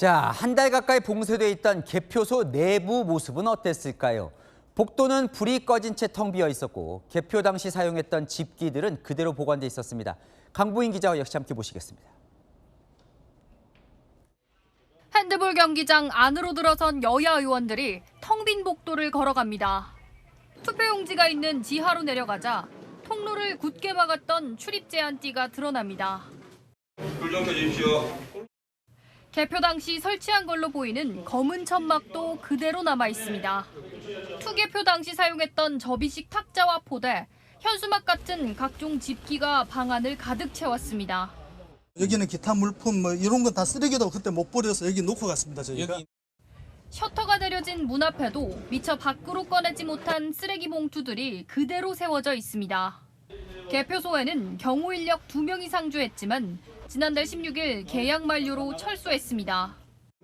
자, 한 달 가까이 봉쇄돼 있던 개표소 내부 모습은 어땠을까요? 복도는 불이 꺼진 채 텅 비어 있었고 개표 당시 사용했던 집기들은 그대로 보관돼 있었습니다. 강부인 기자와 역시 함께 보시겠습니다. 핸드볼 경기장 안으로 들어선 여야 의원들이 텅 빈 복도를 걸어갑니다. 투표용지가 있는 지하로 내려가자 통로를 굳게 막았던 출입 제한띠가 드러납니다. 불 좀 켜주십시오. 개표 당시 설치한 걸로 보이는 검은 천막도 그대로 남아 있습니다. 투개표 당시 사용했던 접이식 탁자와 포대, 현수막 같은 각종 집기가 방안을 가득 채웠습니다. 여기는 기타 물품 이런 건 다 쓰레기도 그때 못 버려서 여기 놓고 갔습니다, 저희가. 셔터가 내려진 문 앞에도 미처 밖으로 꺼내지 못한 쓰레기 봉투들이 그대로 세워져 있습니다. 개표소에는 경호 인력 2명이 상주했지만 지난달 16일 계약 만료로 철수했습니다.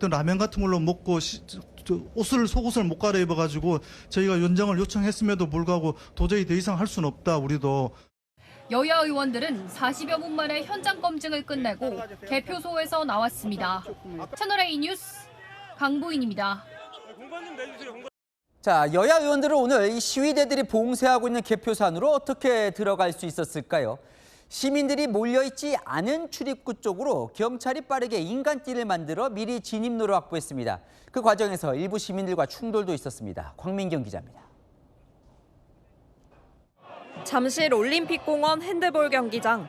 라면 같은 걸로 먹고 속옷을 못 갈아입어가지고 저희가 연장을 요청했음에도 불구하고 도저히 더 이상 할 수는 없다, 우리도. 여야 의원들은 40여 분 만에 현장 검증을 끝내고 개표소에서 나왔습니다. 채널A 뉴스 강부인입니다. 자, 여야 의원들은 오늘 이 시위대들이 봉쇄하고 있는 개표소 안으로 어떻게 들어갈 수 있었을까요? 시민들이 몰려있지 않은 출입구 쪽으로 경찰이 빠르게 인간띠를 만들어 미리 진입로를 확보했습니다. 그 과정에서 일부 시민들과 충돌도 있었습니다. 광민경 기자입니다. 잠실 올림픽공원 핸드볼 경기장.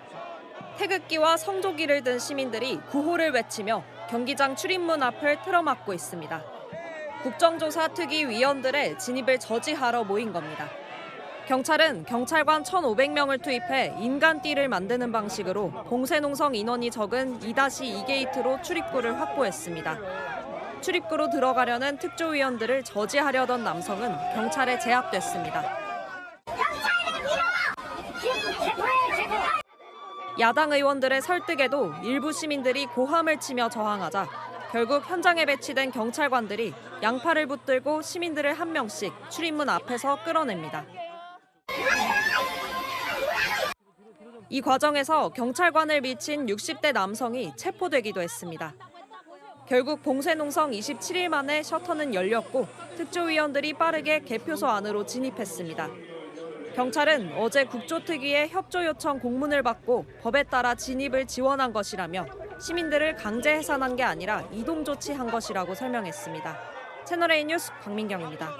태극기와 성조기를 든 시민들이 구호를 외치며 경기장 출입문 앞을 틀어막고 있습니다. 국정조사 특위 위원들의 진입을 저지하러 모인 겁니다. 경찰은 경찰관 1,500명을 투입해 인간띠를 만드는 방식으로 봉쇄 농성 인원이 적은 2-2 게이트로 출입구를 확보했습니다. 출입구로 들어가려는 특조위원들을 저지하려던 남성은 경찰에 제압됐습니다. 야당 의원들의 설득에도 일부 시민들이 고함을 치며 저항하자 결국 현장에 배치된 경찰관들이 양팔을 붙들고 시민들을 한 명씩 출입문 앞에서 끌어냅니다. 이 과정에서 경찰관을 미친 60대 남성이 체포되기도 했습니다. 결국 봉쇄 농성 27일 만에 셔터는 열렸고 특조위원들이 빠르게 개표소 안으로 진입했습니다. 경찰은 어제 국조특위의 협조 요청 공문을 받고 법에 따라 진입을 지원한 것이라며 시민들을 강제 해산한 게 아니라 이동 조치한 것이라고 설명했습니다. 채널A 뉴스 광민경입니다.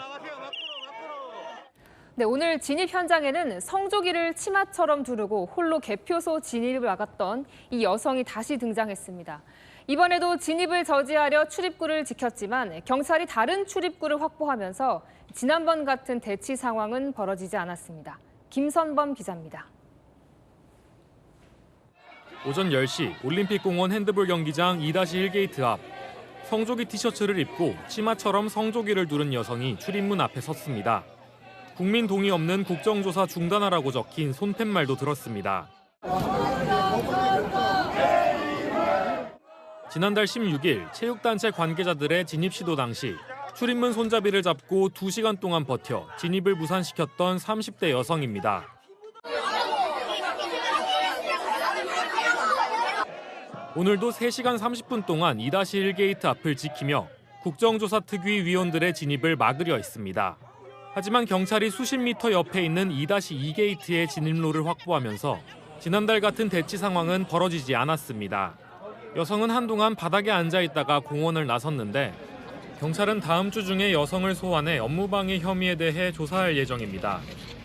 네, 오늘 진입 현장에는 성조기를 치마처럼 두르고 홀로 개표소 진입을 막았던 이 여성이 다시 등장했습니다. 이번에도 진입을 저지하려 출입구를 지켰지만 경찰이 다른 출입구를 확보하면서 지난번 같은 대치 상황은 벌어지지 않았습니다. 김선범 기자입니다. 오전 10시 올림픽공원 핸드볼 경기장 2-1 게이트 앞 성조기 티셔츠를 입고 치마처럼 성조기를 두른 여성이 출입문 앞에 섰습니다. 국민 동의 없는 국정조사 중단하라고 적힌 손팻말도 들었습니다. 지난달 16일 체육단체 관계자들의 진입 시도 당시 출입문 손잡이를 잡고 2시간 동안 버텨 진입을 무산시켰던 30대 여성입니다. 오늘도 3시간 30분 동안 2-1 게이트 앞을 지키며 국정조사 특위 위원들의 진입을 막으려 했습니다. 하지만 경찰이 수십 미터 옆에 있는 2-2 게이트의 진입로를 확보하면서 지난달 같은 대치 상황은 벌어지지 않았습니다. 여성은 한동안 바닥에 앉아 있다가 공원을 나섰는데 경찰은 다음 주 중에 여성을 소환해 업무방해 혐의에 대해 조사할 예정입니다.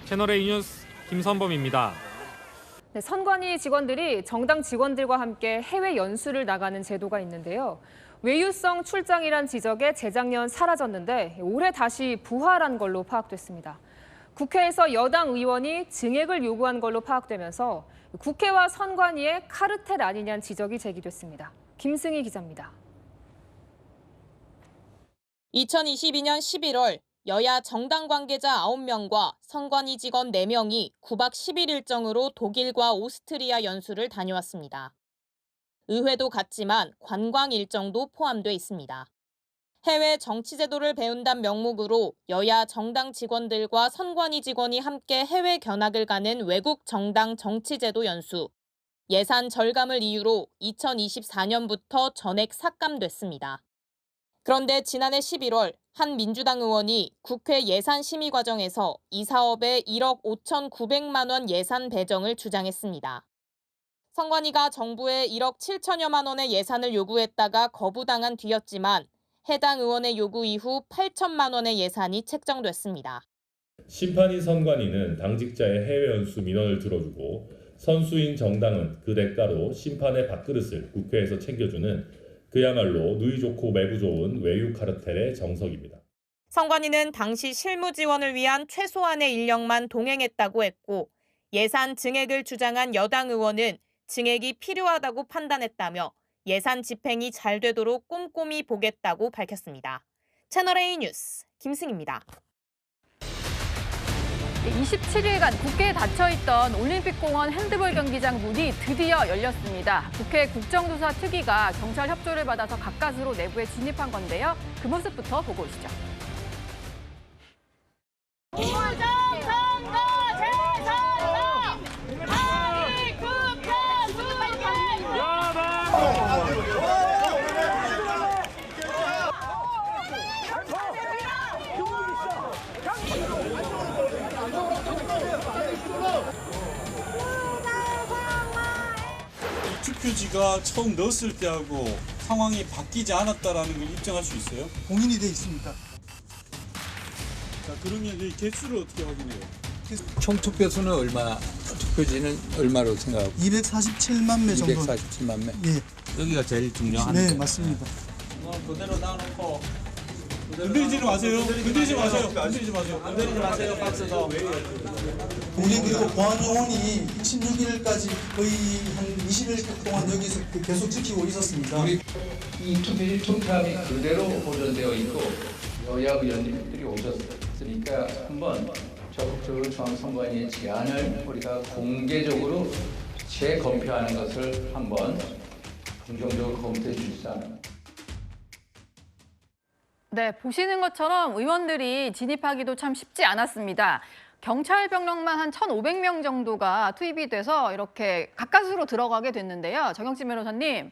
채널A 뉴스 김선범입니다. 네, 선관위 직원들이 정당 직원들과 함께 해외 연수를 나가는 제도가 있는데요. 외유성 출장이란 지적에 재작년 사라졌는데 올해 다시 부활한 걸로 파악됐습니다. 국회에서 여당 의원이 증액을 요구한 걸로 파악되면서 국회와 선관위의 카르텔 아니냐는 지적이 제기됐습니다. 김승희 기자입니다. 2022년 11월 여야 정당 관계자 9명과 선관위 직원 4명이 9박 10일 일정으로 독일과 오스트리아 연수를 다녀왔습니다. 의회도 같지만 관광 일정도 포함돼 있습니다. 해외 정치 제도를 배운다는 명목으로 여야 정당 직원들과 선관위 직원이 함께 해외 견학을 가는 외국 정당 정치 제도 연수. 예산 절감을 이유로 2024년부터 전액 삭감됐습니다. 그런데 지난해 11월 한 민주당 의원이 국회 예산심의 과정에서 이 사업에 1억 5,900만 원 예산 배정을 주장했습니다. 선관위가 정부에 1억 7천여만 원의 예산을 요구했다가 거부당한 뒤였지만 해당 의원의 요구 이후 8천만 원의 예산이 책정됐습니다. 심판위 선관위는 당직자의 해외 연수 민원을 들어주고 선수인 정당은 그 대가로 심판의 밥그릇을 국회에서 챙겨주는 그야말로 누이 좋고 매부 좋은 외유 카르텔의 정석입니다. 선관위는 당시 실무 지원을 위한 최소한의 인력만 동행했다고 했고 예산 증액을 주장한 여당 의원은 증액이 필요하다고 판단했다며 예산 집행이 잘 되도록 꼼꼼히 보겠다고 밝혔습니다. 채널A 뉴스 김승입니다. 27일간 국회에 닫혀있던 올림픽공원 핸드볼 경기장 문이 드디어 열렸습니다. 국회 국정조사 특위가 경찰 협조를 받아서 가까스로 내부에 진입한 건데요. 그 모습부터 보고 오시죠. 투표지가 처음 넣었을 때하고 상황이 바뀌지 않았다라는 걸 입증할 수 있어요? 공인이 돼 있습니다. 자, 그러면 이 개수를 어떻게 확인해요? 총 투표수는 얼마, 투표지는 얼마로 생각하고? 247만 매 정도. 247만 매? 예. 여기가 제일 중요한. 네, 맞습니다. 그대로 놔놓고 건드리지 마세요. 건드리지 마세요. 건드리지 마세요. 건드리지 마세요. 박스도. 우리 그리고 보안 요원이 16일까지 거의 한 20일 동안 여기서 계속 지키고 있었습니다. 우리 이 투표지 투표함이 그대로 보존되어 있고 여야 의원님들이 오셨으니까 한번 적극적으로 중앙선관위의 제안을 우리가 공개적으로 재검표하는 것을 한번 긍정적으로 검토해 주시자. 네, 보시는 것처럼 의원들이 진입하기도 참 쉽지 않았습니다. 경찰 병력만 한 1,500명 정도가 투입이 돼서 이렇게 가까스로 들어가게 됐는데요. 정영진 변호사님,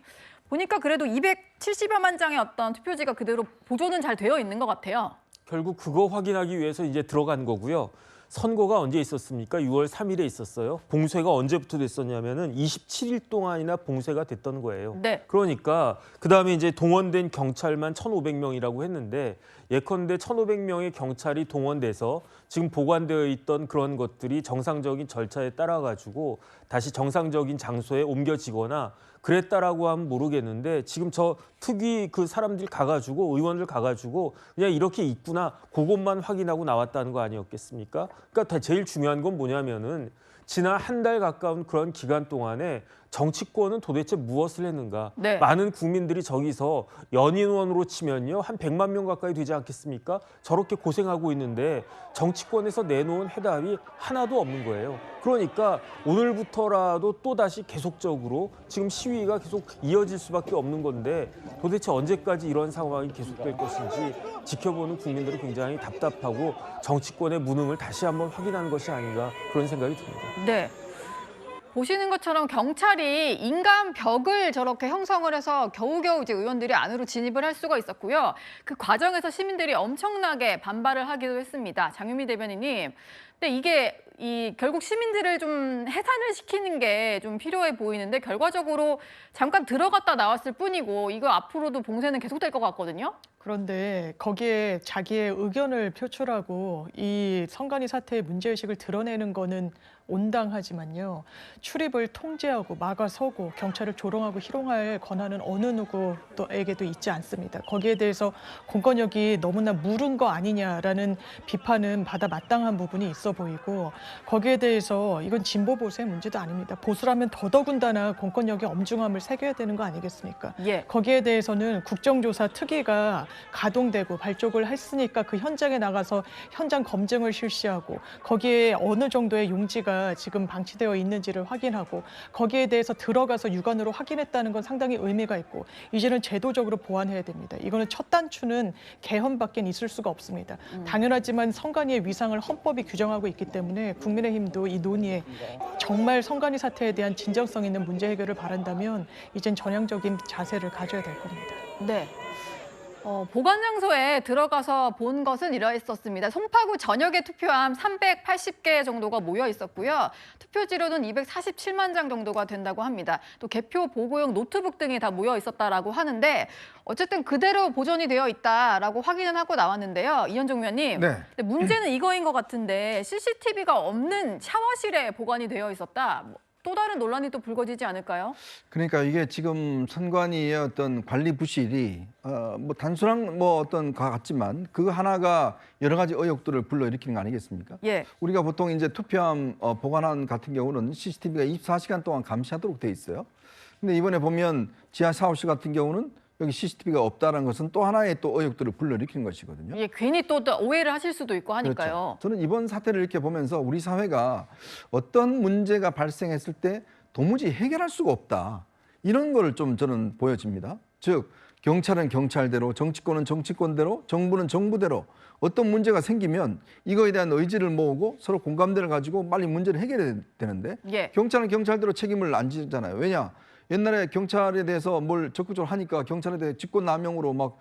보니까 그래도 270여만 장의 어떤 투표지가 그대로 보존은 잘 되어 있는 것 같아요. 결국 그거 확인하기 위해서 이제 들어간 거고요. 선거가 언제 있었습니까? 6월 3일에 있었어요. 봉쇄가 언제부터 됐었냐면은 27일 동안이나 봉쇄가 됐던 거예요. 네. 그러니까 그다음에 이제 동원된 경찰만 1,500명이라고 했는데 예컨대 1,500명의 경찰이 동원돼서 지금 보관되어 있던 그런 것들이 정상적인 절차에 따라 가지고 다시 정상적인 장소에 옮겨지거나 그랬다라고 하면 모르겠는데 지금 저 특위 그 사람들 가가지고 의원들 가가지고 그냥 이렇게 있구나 그것만 확인하고 나왔다는 거 아니었겠습니까? 그러니까 제일 중요한 건 뭐냐면은 지난 한 달 가까운 그런 기간 동안에 정치권은 도대체 무엇을 했는가? 네. 많은 국민들이 저기서 연인원으로 치면요 한 100만 명 가까이 되지 않겠습니까? 저렇게 고생하고 있는데 정치권에서 내놓은 해답이 하나도 없는 거예요. 그러니까 오늘부터라도 또다시 계속적으로 지금 시위가 계속 이어질 수밖에 없는 건데 도대체 언제까지 이런 상황이 계속될 것인지 지켜보는 국민들은 굉장히 답답하고 정치권의 무능을 다시 한번 확인하는 것이 아닌가 그런 생각이 듭니다. 네. 보시는 것처럼 경찰이 인간 벽을 저렇게 형성을 해서 겨우겨우 이제 의원들이 안으로 진입을 할 수가 있었고요. 그 과정에서 시민들이 엄청나게 반발을 하기도 했습니다. 장유미 대변인님, 근데 이게 결국 시민들을 좀 해산을 시키는 게 좀 필요해 보이는데 결과적으로 잠깐 들어갔다 나왔을 뿐이고 이거 앞으로도 봉쇄는 계속될 것 같거든요. 그런데 거기에 자기의 의견을 표출하고 이 선관위 사태의 문제의식을 드러내는 거는 온당하지만요. 출입을 통제하고 막아서고 경찰을 조롱하고 희롱할 권한은 어느 누구에게도 있지 않습니다. 거기에 대해서 공권력이 너무나 무른 거 아니냐라는 비판은 받아 마땅한 부분이 있어 보이고 거기에 대해서 이건 진보 보수의 문제도 아닙니다. 보수라면 더더군다나 공권력의 엄중함을 새겨야 되는 거 아니겠습니까? 예. 거기에 대해서는 국정조사 특위가 가동되고 발족을 했으니까 그 현장에 나가서 현장 검증을 실시하고 거기에 어느 정도의 용지가 지금 방치되어 있는지를 확인하고 거기에 대해서 들어가서 육안으로 확인했다는 건 상당히 의미가 있고 이제는 제도적으로 보완해야 됩니다. 이거는 첫 단추는 개헌밖에 있을 수가 없습니다. 당연하지만 선관위의 위상을 헌법이 규정하고 있기 때문에 국민의힘도 이 논의에 정말 선관위 사태에 대한 진정성 있는 문제 해결을 바란다면 이젠 전향적인 자세를 가져야 될 겁니다. 네. 보관 장소에 들어가서 본 것은 이러했었습니다. 송파구 전역에 투표함 380개 정도가 모여 있었고요. 투표지로는 247만 장 정도가 된다고 합니다. 또 개표 보고용 노트북 등이 다 모여 있었다라고 하는데 어쨌든 그대로 보존이 되어 있다라고 확인은 하고 나왔는데요. 이현종 위원님, 네. 근데 문제는 이거인 것 같은데 CCTV가 없는 샤워실에 보관이 되어 있었다. 또 다른 논란이 또 불거지지 않을까요? 그러니까 이게 지금 선관위의 어떤 관리 부실이 뭐 단순한 뭐 어떤 것 같지만 그 하나가 여러 가지 의혹들을 불러일으키는 거 아니겠습니까? 예. 우리가 보통 이제 투표함 보관함 같은 경우는 CCTV가 24시간 동안 감시하도록 돼 있어요. 근데 이번에 보면 지하 샤워실 같은 경우는 여기 CCTV가 없다는 것은 또 하나의 또 의혹들을 불러일으키는 것이거든요. 예, 괜히 또 오해를 하실 수도 있고 하니까요. 그렇죠. 저는 이번 사태를 이렇게 보면서 우리 사회가 어떤 문제가 발생했을 때 도무지 해결할 수가 없다. 이런 걸 좀 저는 보여집니다. 즉 경찰은 경찰대로, 정치권은 정치권대로, 정부는 정부대로 어떤 문제가 생기면 이거에 대한 의지를 모으고 서로 공감대를 가지고 빨리 문제를 해결해야 되는데 예. 경찰은 경찰대로 책임을 안 지잖아요. 왜냐? 옛날에 경찰에 대해서 뭘 적극적으로 하니까 경찰에 대해 직권남용으로 막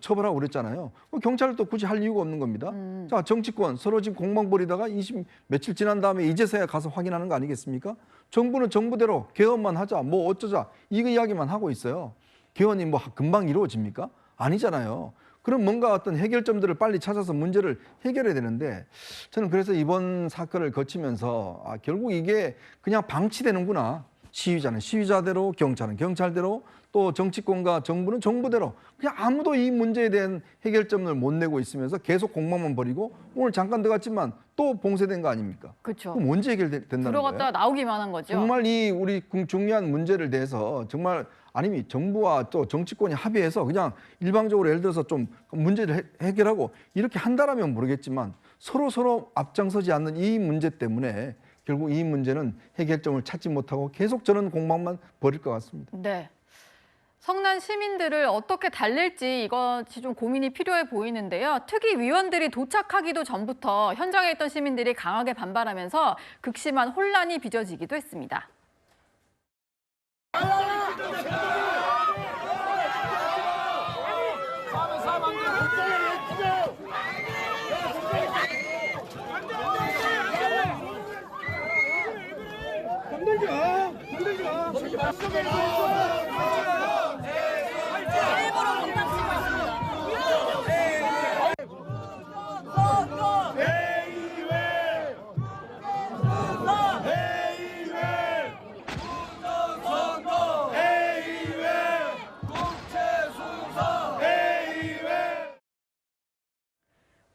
처벌하고 그랬잖아요. 경찰도 굳이 할 이유가 없는 겁니다. 자, 정치권 서로 지금 공방 벌이다가 20 며칠 지난 다음에 이제서야 가서 확인하는 거 아니겠습니까? 정부는 정부대로 개헌만 하자, 뭐 어쩌자 이거 이야기만 하고 있어요. 개헌이 뭐 금방 이루어집니까? 아니잖아요. 그럼 뭔가 어떤 해결점들을 빨리 찾아서 문제를 해결해야 되는데 저는 그래서 이번 사건을 거치면서 결국 이게 그냥 방치되는구나. 시위자는 시위자대로, 경찰은 경찰대로, 또 정치권과 정부는 정부대로 그냥 아무도 이 문제에 대한 해결점을 못 내고 있으면서 계속 공방만 벌이고 오늘 잠깐 들어갔지만 또 봉쇄된 거 아닙니까? 그렇죠. 그럼 언제 해결된다는 들어갔다가 거예요? 나오기만 한 거죠. 정말 이 우리 중요한 문제를 대해서 정말 아니면 정부와 또 정치권이 합의해서 그냥 일방적으로 예를 들어서 좀 문제를 해결하고 이렇게 한다라면 모르겠지만 서로 앞장서지 않는 이 문제 때문에 결국 이 문제는 해결점을 찾지 못하고 계속 저런 공방만 벌일 것 같습니다. 네. 성난 시민들을 어떻게 달랠지 이것이 좀 고민이 필요해 보이는데요. 특위 위원들이 도착하기도 전부터 현장에 있던 시민들이 강하게 반발하면서 극심한 혼란이 빚어지기도 했습니다.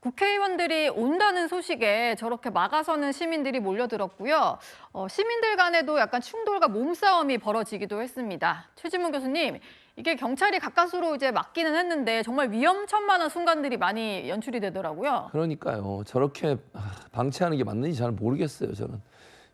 국회의원들이 온다는 소식에 저렇게 막아서는 시민들이 몰려들었고요. 시민들 간에도 약간 충돌과 몸싸움이 벌어지기도 했습니다. 최진문 교수님, 이게 경찰이 가까스로 이제 막기는 했는데 정말 위험천만한 순간들이 많이 연출이 되더라고요. 그러니까요. 저렇게 방치하는 게 맞는지 잘 모르겠어요, 저는.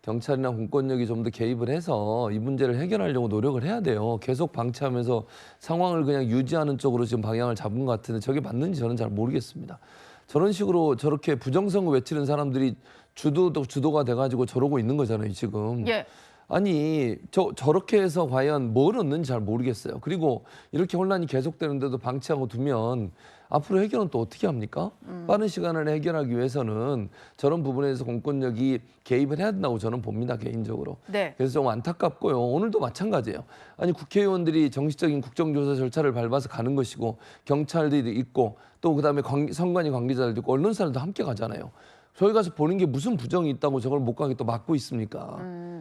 경찰이나 공권력이 좀 더 개입을 해서 이 문제를 해결하려고 노력을 해야 돼요. 계속 방치하면서 상황을 그냥 유지하는 쪽으로 지금 방향을 잡은 것 같은데 저게 맞는지 저는 잘 모르겠습니다. 저런 식으로 저렇게 부정선거 외치는 사람들이 주도가 돼가지고 저러고 있는 거잖아요, 지금. 예. 아니 저렇게 해서 과연 뭘 얻는지 잘 모르겠어요. 그리고 이렇게 혼란이 계속되는데도 방치하고 두면 앞으로 해결은 또 어떻게 합니까? 빠른 시간 안에 해결하기 위해서는 저런 부분에서 공권력이 개입을 해야 된다고 저는 봅니다, 개인적으로. 네. 그래서 좀 안타깝고요. 오늘도 마찬가지예요. 아니 국회의원들이 정식적인 국정조사 절차를 밟아서 가는 것이고 경찰들이 있고 또 그다음에 선관위 관계자들도 있고 언론사들도 함께 가잖아요. 저희 가서 보는 게 무슨 부정이 있다고 저걸 못 가게 또 막고 있습니까?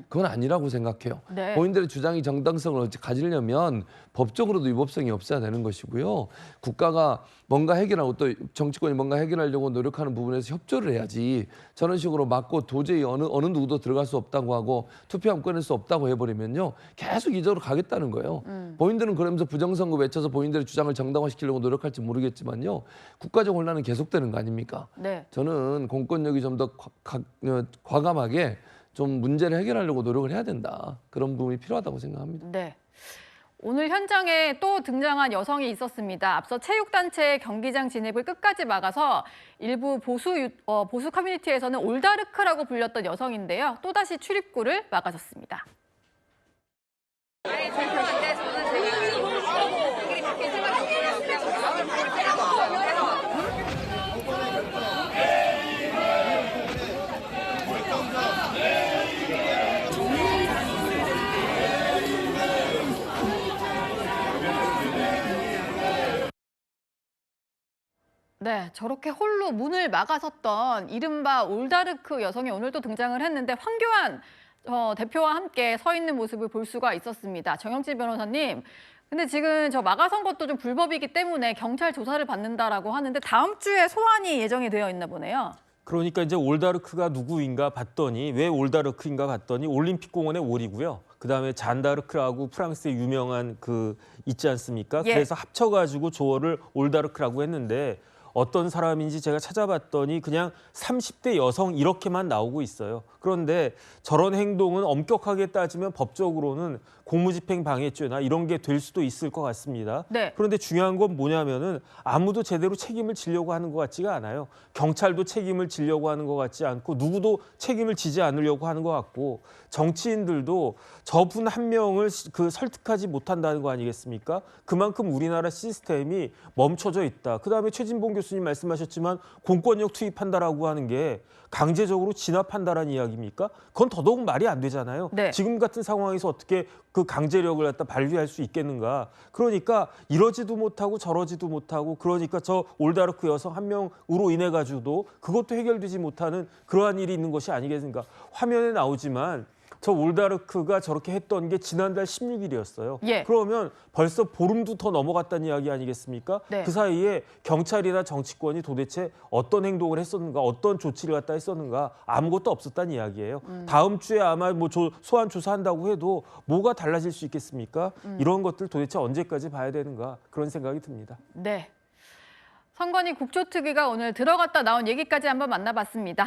그건 아니라고 생각해요. 네. 본인들의 주장이 정당성을 가지려면 법적으로도 위법성이 없어야 되는 것이고요. 국가가 뭔가 해결하고 또 정치권이 뭔가 해결하려고 노력하는 부분에서 협조를 해야지 저런 식으로 막고 도저히 어느 누구도 들어갈 수 없다고 하고 투표함 꺼낼 수 없다고 해버리면요. 계속 이쪽으로 가겠다는 거예요. 본인들은 그러면서 부정선거 외쳐서 본인들의 주장을 정당화시키려고 노력할지 모르겠지만요. 국가적 혼란은 계속되는 거 아닙니까? 네. 저는 공권력이 좀 더 과감하게 좀 문제를 해결하려고 노력을 해야 된다. 그런 부분이 필요하다고 생각합니다. 네. 오늘 현장에 또 등장한 여성이 있었습니다. 앞서 체육단체의 경기장 진입을 끝까지 막아서 일부 보수 커뮤니티에서는 올다르크라고 불렸던 여성인데요. 또다시 출입구를 막아섰습니다. 아니, 제 결심에서는 제가 네, 저렇게 홀로 문을 막아섰던 이른바 올다르크 여성이 오늘 또 등장을 했는데 황교안 대표와 함께 서 있는 모습을 볼 수가 있었습니다. 정영진 변호사님, 근데 지금 저 막아선 것도 좀 불법이기 때문에 경찰 조사를 받는다라고 하는데 다음 주에 소환이 예정이 되어 있나 보네요. 그러니까 이제 올다르크가 누구인가 봤더니 왜 올다르크인가 봤더니 올림픽 공원의 올이고요. 그다음에 잔다르크라고 프랑스의 유명한 그 있지 않습니까? 예. 그래서 합쳐가지고 조어를 올다르크라고 했는데 어떤 사람인지 제가 찾아봤더니 그냥 30대 여성 이렇게만 나오고 있어요. 그런데 저런 행동은 엄격하게 따지면 법적으로는 공무집행 방해죄나 이런 게 될 수도 있을 것 같습니다. 네. 그런데 중요한 건 뭐냐면은 아무도 제대로 책임을 지려고 하는 것 같지가 않아요. 경찰도 책임을 지려고 하는 것 같지 않고 누구도 책임을 지지 않으려고 하는 것 같고 정치인들도 저분 한 명을 설득하지 못한다는 거 아니겠습니까? 그만큼 우리나라 시스템이 멈춰져 있다. 그다음에 최진봉 교수님 말씀하셨지만 공권력 투입한다라고 하는 게 강제적으로 진압한다라는 이야기입니까? 그건 더더욱 말이 안 되잖아요. 네. 지금 같은 상황에서 어떻게 그 강제력을 갖다 발휘할 수 있겠는가? 그러니까 이러지도 못하고 저러지도 못하고 그러니까 저 올다르크 여성 한 명으로 인해 가지고도 그것도 해결되지 못하는 그러한 일이 있는 것이 아니겠습니까? 화면에 나오지만 저 올다르크가 저렇게 했던 게 지난달 16일이었어요. 예. 그러면 벌써 보름도 더 넘어갔다는 이야기 아니겠습니까? 네. 그 사이에 경찰이나 정치권이 도대체 어떤 행동을 했었는가, 어떤 조치를 갖다 했었는가 아무것도 없었다는 이야기예요. 다음 주에 아마 뭐 소환 조사한다고 해도 뭐가 달라질 수 있겠습니까? 이런 것들 도대체 언제까지 봐야 되는가 그런 생각이 듭니다. 네. 선관위 국조특위가 오늘 들어갔다 나온 얘기까지 한번 만나봤습니다.